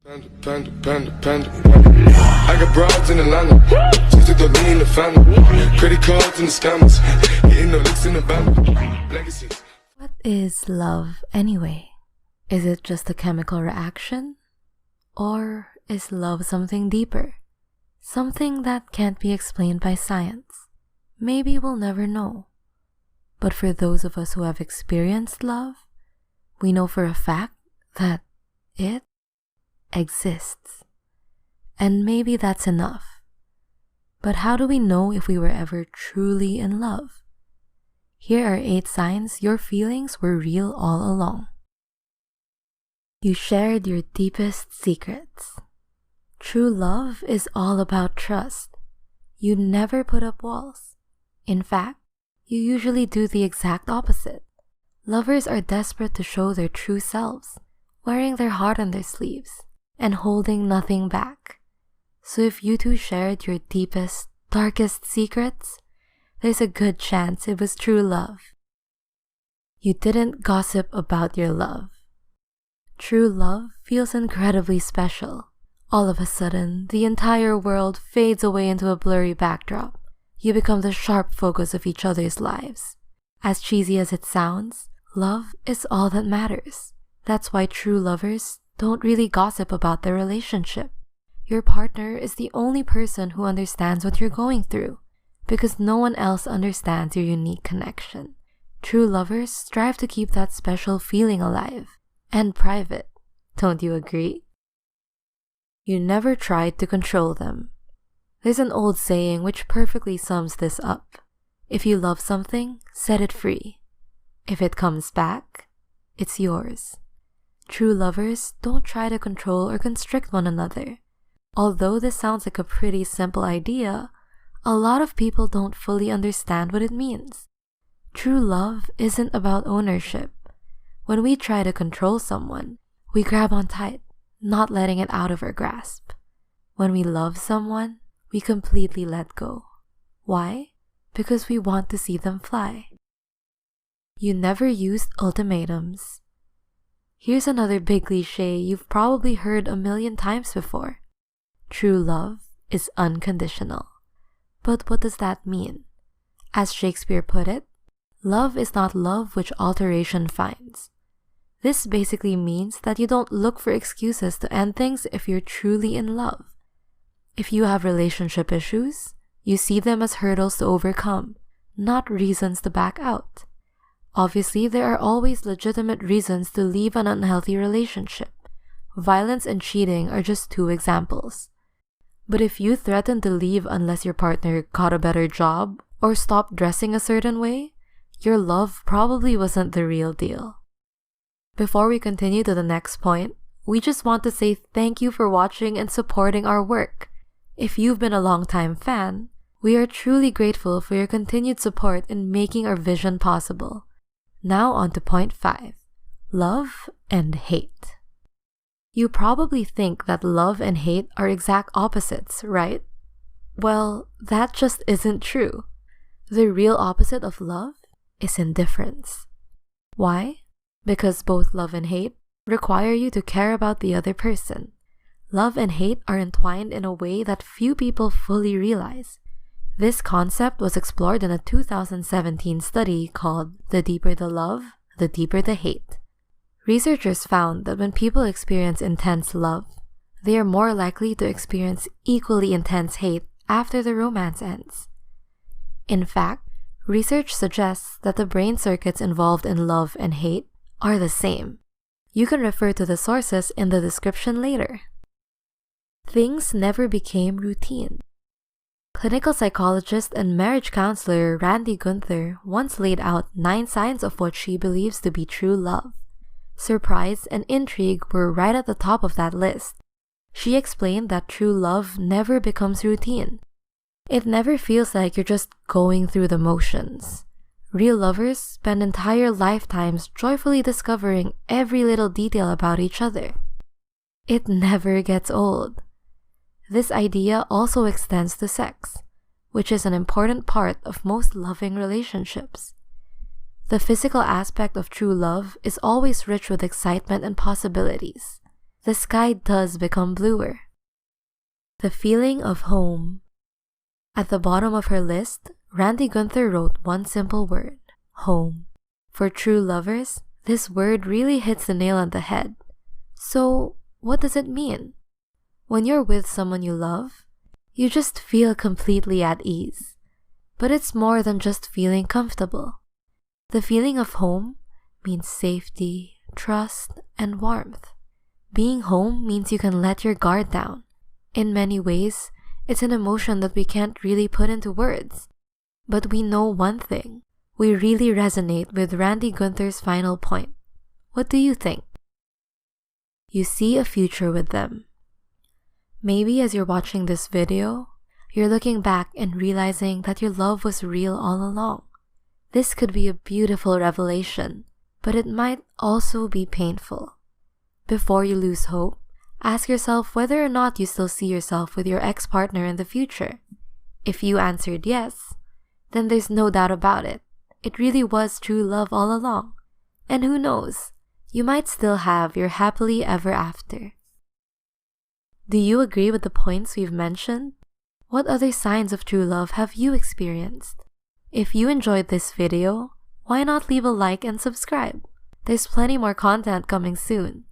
Panda. I got broads in Atlanta. Just to throw me in the family. Credit cards and the scammers. Getting no licks in the band. Legacies. What is love anyway? Is it just a chemical reaction? Or is love something deeper? Something that can't be explained by science? Maybe we'll never know. But for those of us who have experienced love, we know for a fact that it exists. And maybe that's enough. But how do we know if we were ever truly in love? Here are 8 signs your feelings were real all along. You shared your deepest secrets. True love is all about trust. You never put up walls. In fact, you usually do the exact opposite. Lovers are desperate to show their true selves, wearing their heart on their sleeves and holding nothing back. So if you two shared your deepest, darkest secrets, there's a good chance it was true love. You didn't gossip about your love. True love feels incredibly special. All of a sudden, the entire world fades away into a blurry backdrop. You become the sharp focus of each other's lives. As cheesy as it sounds, love is all that matters. That's why true lovers don't really gossip about their relationship. Your partner is the only person who understands what you're going through, because no one else understands your unique connection. True lovers strive to keep that special feeling alive and private. Don't you agree? You never tried to control them. There's an old saying which perfectly sums this up. If you love something, set it free. If it comes back, it's yours. True lovers don't try to control or constrict one another. Although this sounds like a pretty simple idea, a lot of people don't fully understand what it means. True love isn't about ownership. When we try to control someone, we grab on tight, not letting it out of our grasp. When we love someone, we completely let go. Why? Because we want to see them fly. You never used ultimatums. Here's another big cliche you've probably heard a million times before. True love is unconditional. But what does that mean? As Shakespeare put it, love is not love which alteration finds. This basically means that you don't look for excuses to end things if you're truly in love. If you have relationship issues, you see them as hurdles to overcome, not reasons to back out. Obviously, there are always legitimate reasons to leave an unhealthy relationship. Violence and cheating are just 2 examples. But if you threaten to leave unless your partner got a better job or stopped dressing a certain way, your love probably wasn't the real deal. Before we continue to the next point, we just want to say thank you for watching and supporting our work. If you've been a long-time fan, we are truly grateful for your continued support in making our vision possible. Now on to point 5, love and hate. You probably think that love and hate are exact opposites, right? Well, that just isn't true. The real opposite of love is indifference. Why? Because both love and hate require you to care about the other person. Love and hate are entwined in a way that few people fully realize. This concept was explored in a 2017 study called The Deeper the Love, the Deeper the Hate. Researchers found that when people experience intense love, they are more likely to experience equally intense hate after the romance ends. In fact, research suggests that the brain circuits involved in love and hate are the same. You can refer to the sources in the description later. Things never became routine. Clinical psychologist and marriage counselor Randy Gunther once laid out 9 signs of what she believes to be true love. Surprise and intrigue were right at the top of that list. She explained that true love never becomes routine. It never feels like you're just going through the motions. Real lovers spend entire lifetimes joyfully discovering every little detail about each other. It never gets old. This idea also extends to sex, which is an important part of most loving relationships. The physical aspect of true love is always rich with excitement and possibilities. the sky does become bluer. The feeling of home. At the bottom of her list, Randi Gunther wrote one simple word: home. For true lovers, this word really hits the nail on the head. So, what does it mean? When you're with someone you love, you just feel completely at ease. But it's more than just feeling comfortable. The feeling of home means safety, trust, and warmth. Being home means you can let your guard down. In many ways, it's an emotion that we can't really put into words. But we know one thing. We really resonate with Randi Gunther's final point. What do you think? You see a future with them. Maybe as you're watching this video, you're looking back and realizing that your love was real all along. This could be a beautiful revelation, but it might also be painful. Before you lose hope, ask yourself whether or not you still see yourself with your ex-partner in the future. If you answered yes, then there's no doubt about it. It really was true love all along. And who knows, you might still have your happily ever after. Do you agree with the points we've mentioned? What other signs of true love have you experienced? If you enjoyed this video, why not leave a like and subscribe? There's plenty more content coming soon.